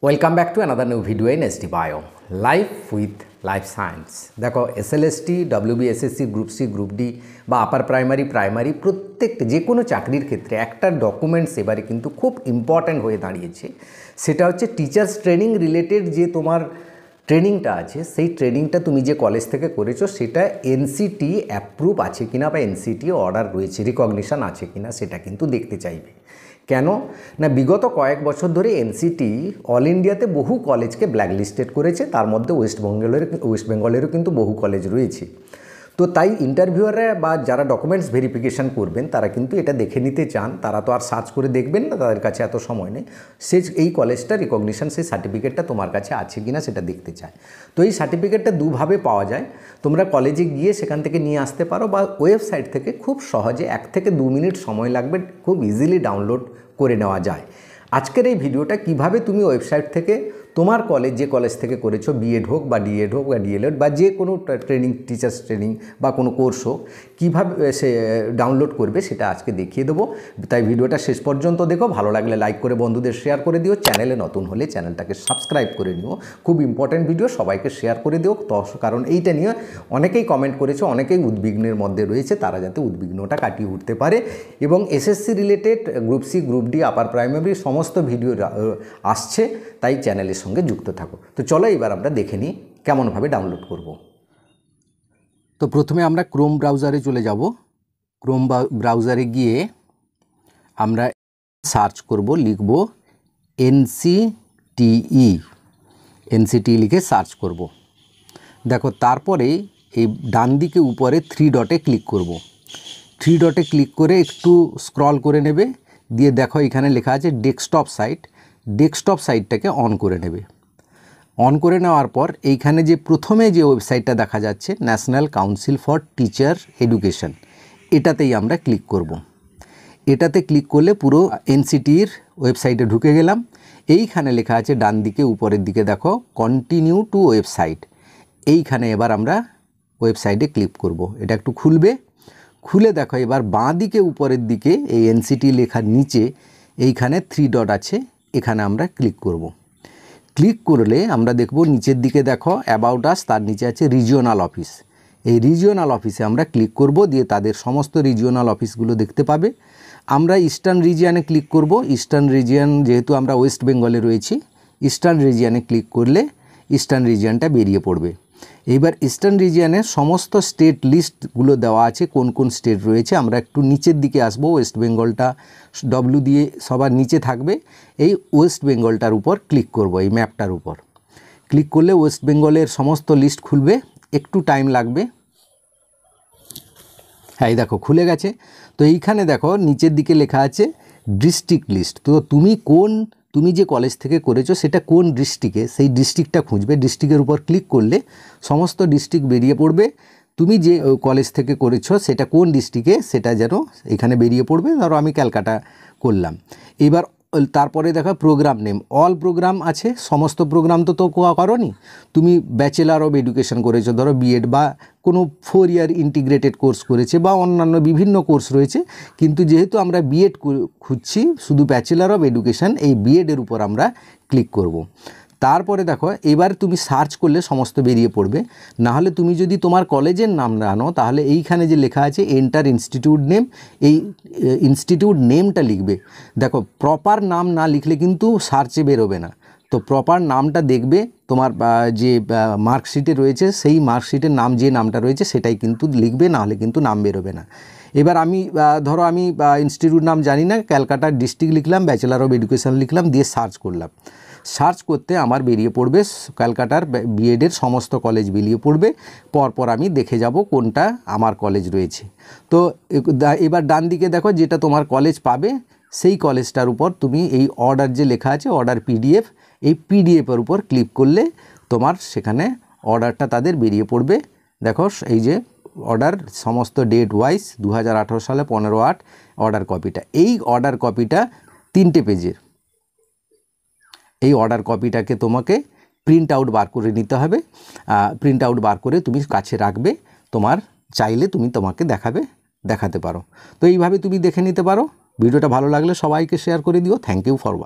Welcome back to another new video in SD Bio, Life with Life Science। দেখো SLST, WBSSC, group C, group D বা upper primary প্রত্যেকটা যে কোনো চাকরির ক্ষেত্রে একটা ডকুমেন্টস এবারে কিন্তু খুব ইম্পর্ট্যান্ট হয়ে দাঁড়িয়েছে। সেটা হচ্ছে টিচার্স ট্রেনিং রিলেটেড যে তোমার ট্রেনিংটা আছে, সেই ট্রেনিংটা তুমি যে কলেজ থেকে করেছো সেটা এনসিটি অ্যাপ্রুভ আছে কিনা বা এনসিটি অর্ডার রয়েছে, রিকগনিশন আছে কিনা সেটা কিন্তু দেখতে চাইবে। কেন না, বিগত কয়েক বছর ধরে এনসিটি অল ইন্ডিয়াতে বহু কলেজকে ব্ল্যাকলিস্টেড করেছে, তার মধ্যে ওয়েস্ট বেঙ্গলেরও কিন্তু বহু কলেজ রয়েছে। তো তাই ইন্টারভিউয়াররা বা যারা ডকুমেন্টস ভেরিফিকেশান করবেন তারা কিন্তু এটা দেখে নিতে চান। তারা তো আর সার্চ করে দেখবেন না, তাদের কাছে এত সময় নেই। সে এই কলেজটা রিকগনিশন, সেই সার্টিফিকেটটা তোমার কাছে আছে কি না সেটা দেখতে চায়। তো এই সার্টিফিকেটটা দুভাবে পাওয়া যায়। তোমরা কলেজে গিয়ে সেখান থেকে নিয়ে আসতে পারো, বা ওয়েবসাইট থেকে খুব সহজে 1 থেকে 2 মিনিট সময় লাগবে, খুব ইজিলি ডাউনলোড করে নেওয়া যায়। আজকের এই ভিডিওটা কিভাবে তুমি ওয়েবসাইট থেকে তোমার কলেজ, যে কলেজ থেকে করেছো, বিএড হোক বা ডিএড হোক বা ডিএলএড বা যে কোনো ট্রেনিং, টিচার্স ট্রেনিং বা কোনো কোর্স হোক, কীভাবে সে ডাউনলোড করবে সেটা আজকে দেখিয়ে দেবো। তাই ভিডিওটা শেষ পর্যন্ত দেখো। ভালো লাগলে লাইক করে বন্ধুদের শেয়ার করে দিও। চ্যানেলে নতুন হলে চ্যানেলটাকে সাবস্ক্রাইব করে নিও। খুব ইম্পর্ট্যান্ট ভিডিও, সবাইকে শেয়ার করে দিও। তো কারণ এইটা নিয়ে অনেকেই কমেন্ট করেছে, অনেকেই উদ্বিগ্নের মধ্যে রয়েছে, তারা যাতে উদ্বিগ্নটা কাটিয়ে উঠতে পারে। এবং SSC related group C, group D, upper primary সমস্ত ভিডিও আসছে, তাই চ্যানেলের সঙ্গে যুক্ত থাকো। তো চলো এবার আমরা দেখে নিই কেমনভাবে ডাউনলোড করব। তো প্রথমে আমরা ক্রোম ব্রাউজারে চলে যাব। ক্রোম ব্রাউজারে গিয়ে আমরা সার্চ করব, লিখব এনসিটিই লিখে সার্চ করব। দেখো তারপরে এই ডান দিকে উপরে 3 ডটে ক্লিক করব। 3 ডটে ক্লিক করে একটু স্ক্রল করে নেবে, দিয়ে দেখো এখানে লেখা আছে ডেস্কটপ সাইট। ডেস্কটপ সাইটটাকে অন করে নেবে। অন করে নেওয়ার পর এইখানে যে প্রথমে যে ওয়েবসাইটটা দেখা যাচ্ছে, national council for teacher education, এটাতেই আমরা ক্লিক করব। এটাতে ক্লিক করলে পুরো এনসিটির ওয়েবসাইটে ঢুকে গেলাম। এইখানে লেখা আছে ডান দিকে উপরের দিকে দেখো কন্টিনিউ টু ওয়েবসাইট। এইখানে এবার আমরা ওয়েবসাইটে ক্লিক করব। এটা একটু খুলবে। খুলে দেখো এবার বাঁ দিকে উপরের দিকে এই এনসিটি লেখার নিচে এইখানে 3 ডট আছে, এখানে আমরা ক্লিক করব। ক্লিক করলে আমরা দেখব নিচের দিকে দেখো অ্যাবাউট আস, তার নিচে আছে রিজিওনাল অফিস। এই রিজিওনাল অফিসে আমরা ক্লিক করব, দিয়ে তাদের সমস্ত রিজিওনাল অফিসগুলো দেখতে পাবে। আমরা ইস্টার্ন রিজিয়নে ক্লিক করব। ইস্টার্ন রিজিয়ন, যেহেতু আমরা ওয়েস্ট বেঙ্গলে রয়েছি, ইস্টার্ন রিজিয়নে ক্লিক করলে ইস্টার্ন রিজিয়নটা বেরিয়ে পড়বে। এইবার ইস্টার্ন রিজিয়নে সমস্ত স্টেট লিস্টগুলো দেওয়া আছে, কোন কোন স্টেট রয়েছে। আমরা একটু নিচের দিকে আসবো। ওয়েস্ট বেঙ্গলটা ডব্লিউ দিয়ে সবার নিচে থাকবে। এই ওয়েস্ট বেঙ্গলটার উপর ক্লিক করব, এই ম্যাপটার উপর ক্লিক করলে ওয়েস্ট বেঙ্গলের সমস্ত লিস্ট খুলবে। একটু টাইম লাগবে। হ্যাঁ, এই দেখো খুলে গেছে। তো এইখানে দেখো নিচের দিকে লেখা আছে ডিস্ট্রিক্ট লিস্ট। তো তুমি যে কলেজ থেকে করেছো সেটা কোন ডিস্ট্রিক্টে, সেই ডিস্ট্রিক্টটা খুঁজবে। ডিস্ট্রিক্টের উপর ক্লিক করলে সমস্ত ডিস্ট্রিক্ট বেরিয়ে পড়বে। তুমি যে কলেজ থেকে করেছো সেটা কোন ডিস্ট্রিক্টে সেটা যেন এখানে বেরিয়ে পড়বে। ধরো আমি ক্যালকাটা করলাম। এবার তারপরে দেখো প্রোগ্রাম নেম, অল প্রোগ্রাম আছে। সমস্ত প্রোগ্রাম তো করোনি, তুমি ব্যাচেলার অফ এডুকেশন করেছো, ধরো বিএড বা কোনো 4 ইয়ার ইন্টিগ্রেটেড কোর্স করেছে বা অন্যান্য বিভিন্ন কোর্স রয়েছে। কিন্তু যেহেতু আমরা বিএড খুঁজছি, শুধু ব্যাচেলার অফ এডুকেশন, এই বিএডের উপর আমরা ক্লিক করব। তারপরে দেখো এবার তুমি সার্চ করলে সমস্ত বেরিয়ে পড়বে। নাহলে তুমি যদি তোমার কলেজের নাম না আনো, তাহলে এইখানে যে লেখা আছে এন্টার ইনস্টিটিউট নেম, এই ইনস্টিটিউট নেমটা লিখবে। দেখো প্রপার নাম না লিখলে কিন্তু সার্চে বেরোবে না। তো প্রপার নামটা দেখবে তোমার যে মার্কশিটে রয়েছে, সেই মার্কশিটের নাম, যে নামটা রয়েছে সেটাই কিন্তু লিখবে, নাহলে কিন্তু নাম বেরোবে না। এবার আমি ধরো আমি ইনস্টিটিউট নাম জানি না, ক্যালকাটা ডিস্ট্রিক্ট লিখলাম, ব্যাচেলার অফ এডুকেশন লিখলাম, দিয়ে সার্চ করলাম। সার্চ করতে আমার বেরিয়ে পড়বে ক্যালকাটার বিএডের সমস্ত কলেজ বেরিয়ে পড়বে। পরপর আমি দেখে যাব কোনটা আমার কলেজ রয়েছে। তো এবার ডান দিকে দেখো যেটা তোমার কলেজ পাবে, সেই কলেজটার উপর তুমি এই অর্ডার যে লেখা আছে, অর্ডার পিডিএফ, এই পিডিএফের উপর ক্লিক করলে তোমার সেখানে অর্ডারটা তাদের বেরিয়ে পড়বে। দেখো এই যে অর্ডার, সমস্ত ডেট ওয়াইজ 2018 সালে 15/8 অর্ডার কপিটা। এই অর্ডার কপিটা 3টে পেজের। এই অর্ডার কপিটাকে তোমাকে প্রিন্ট আউট বার করে নিতে হবে। প্রিন্ট আউট বার করে তুমি কাছে রাখবে, তোমার চাইলে তুমি তোমাকে দেখাতে পারো। তো এইভাবে তুমি দেখে নিতে পারো। ভিডিওটা ভালো লাগলে সবাইকে শেয়ার করে দিও। Thank you for watching.